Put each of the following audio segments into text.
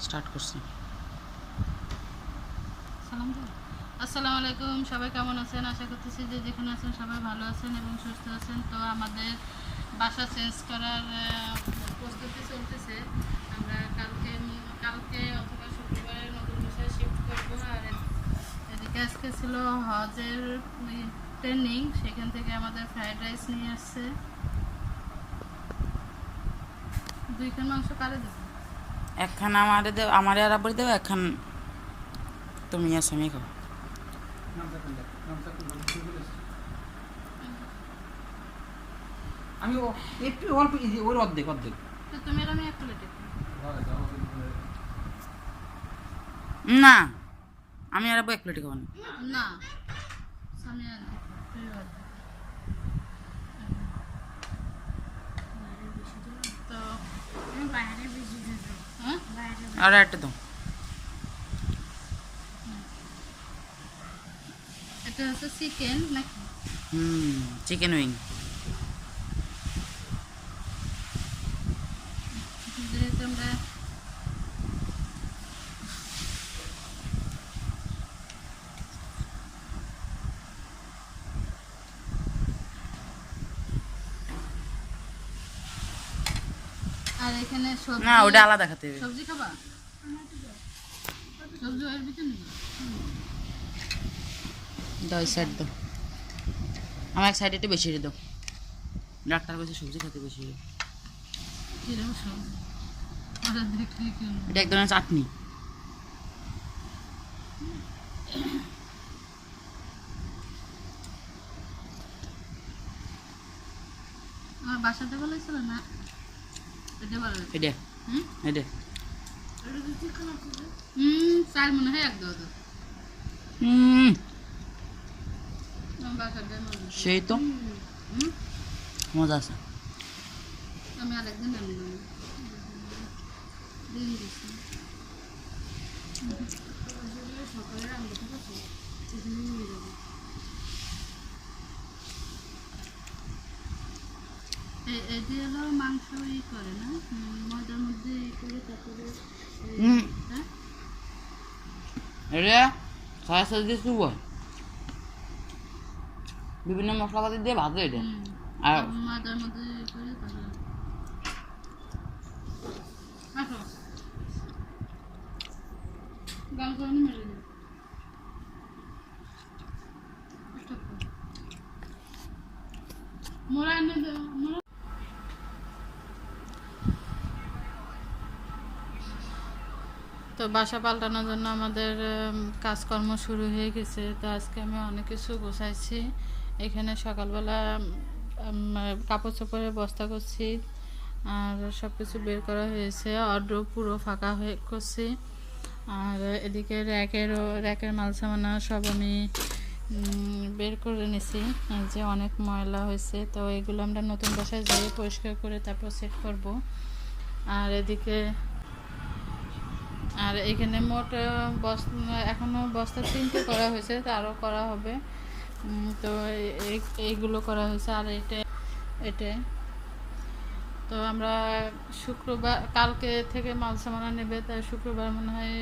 Start করছি। আসসালামু আলাইকুম, সবাই কেমন আছেন? আশা করতেছি যে যেখানে আছেন সবাই ভালো আছেন এবং সুস্থ আছেন। তো আমাদের বাসা চেঞ্জ করার প্রস্তুতি চলতেছে। আমরা কালকে অথবা শুক্রবারে নতুন বাসায় শিফট করবো। আর এদিকে আজকে ছিল হজের ট্রেনিং, সেখান থেকে আমাদের ফ্রাইড রাইস নিয়ে আসছে। 2 খান মাংস কারে দেবো? একখান আমারে দেও, আমারে আর আবার দেও, একখান তুমি আছে আমি খাবো। আমি একটু অল্প ওর অর্ধেক অর্ধেক। তো তুমি আর আমি এক প্লেটে। না, আমি আর আবার এক প্লেটে খাবো না। না, সামিয়া না, তুই বাদ দে। তো হ্যাঁ, আর একটা দাও। এটা হচ্ছে চিকেন নাকি? Chicken wing. যেহেতু আমরা আর এখানে সবজি, না ওটা আলাদা খেতে হবে। সবজি খাবা? সবজি এর ভিতরে নেই। দাও এই সাইড দাও, আমার এক সাইডে একটু বেশি দাও। ডাক্তার কাছে সবজি খেতে বেশি। কিরকম সবজি? ওরা দেখলে কি এটা এক ধরনের চাটনি। আমার বাসাতে বলেছিল না, এটা বলে এটা হুম এটা চাল মনে হয় এক দাও তো। হুম আমার বাসাতে সেই তো মজা আছে। আমি আরেকদিন রান্না করবো। দিন দিচ্ছি সকালে রান্না ঠিক আছে, টিফিনে নিয়ে যাবো। এটি হলো মাংস করে না, ময়দার মধ্যে করে তারপরে হ্যাঁ এটা সয়া সস দিয়ে শুরু হয়, বিভিন্ন মশলাপাতি দিয়ে ভাজে এটা। আর ময়দার মধ্যে করে তারপরে আসো গাল করে মেরে দিই। মোড়া এনে দাও, মোড়া। তো বাসা পাল্টানোর জন্য আমাদের কাজকর্ম শুরু হয়ে গেছে। তো আজকে আমি অনেক কিছু গোছাইছি। এখানে সকালবেলা কাপড় চোপড়ের বস্তা করছি, আর সব কিছু বের করা হয়েছে। অর্ডার পুরো ফাঁকা হয়ে করছি। আর এদিকে র্যাকের মাল সামানা সব আমি বের করে নিছি। এই যে অনেক ময়লা হয়েছে, তো এগুলো আমরা নতুন বাসায় যেয়ে পরিষ্কার করে তারপর সেট করব। আর এখানে মোট এখনও বস্তা 3টে করা হয়েছে, আরও করা হবে। তো এইগুলো করা হয়েছে। আর এটা তো আমরা শুক্রবার কালকে থেকে মাল সামানা নেবে, তাই শুক্রবার মনে হয়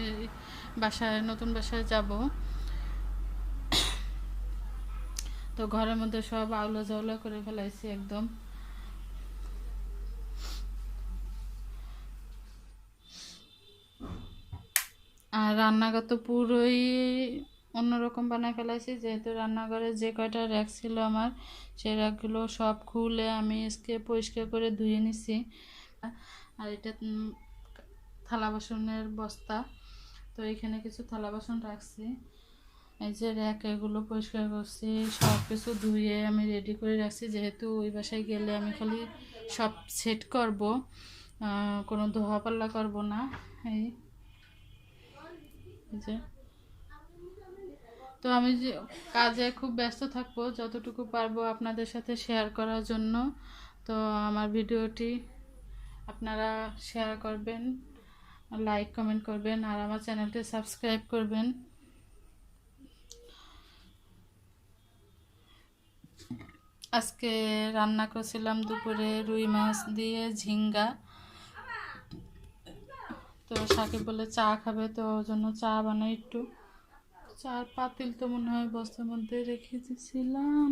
নতুন বাসায় যাব। তো ঘরের মধ্যে সব আউলা জাউলা করে ফেলাইছি একদম। আর রান্নাঘর তো পুরোই অন্যরকম বানায় ফেলাইছি, যেহেতু রান্নাঘরে যে কয়টা র্যাক ছিল আমার, সেই র্যাকগুলো সব খুলে আমি আজকে পরিষ্কার করে ধুয়ে নিছি। আর এটা থালা বাসনের বস্তা, তো এখানে কিছু থালা বাসন রাখছি। এই যে র্যাক, এগুলো পরিষ্কার করছি, সব কিছু ধুয়ে আমি রেডি করে রাখছি, যেহেতু ওই বাসায় গেলে আমি খালি সব সেট করব, কোনো ধোয়া পাল্লা করবো না। এই যে তো আমি যে কাজে খুব ব্যস্ত থাকবো, যতটুকু পারবো আপনাদের সাথে শেয়ার করার জন্য। তো আমার ভিডিওটি আপনারা শেয়ার করবেন, লাইক কমেন্ট করবেন, আর আমার চ্যানেলটি সাবস্ক্রাইব করবেন। আজকে রান্না করছিলাম দুপুরে রুই মাছ দিয়ে ঝিঙ্গা। তো সাকিব বলে চা খাবে, তো ওর জন্য চা বানাই একটু। চার পাতিল তো মনে হয় বস্তার মধ্যে রেখে দিয়েছিলাম।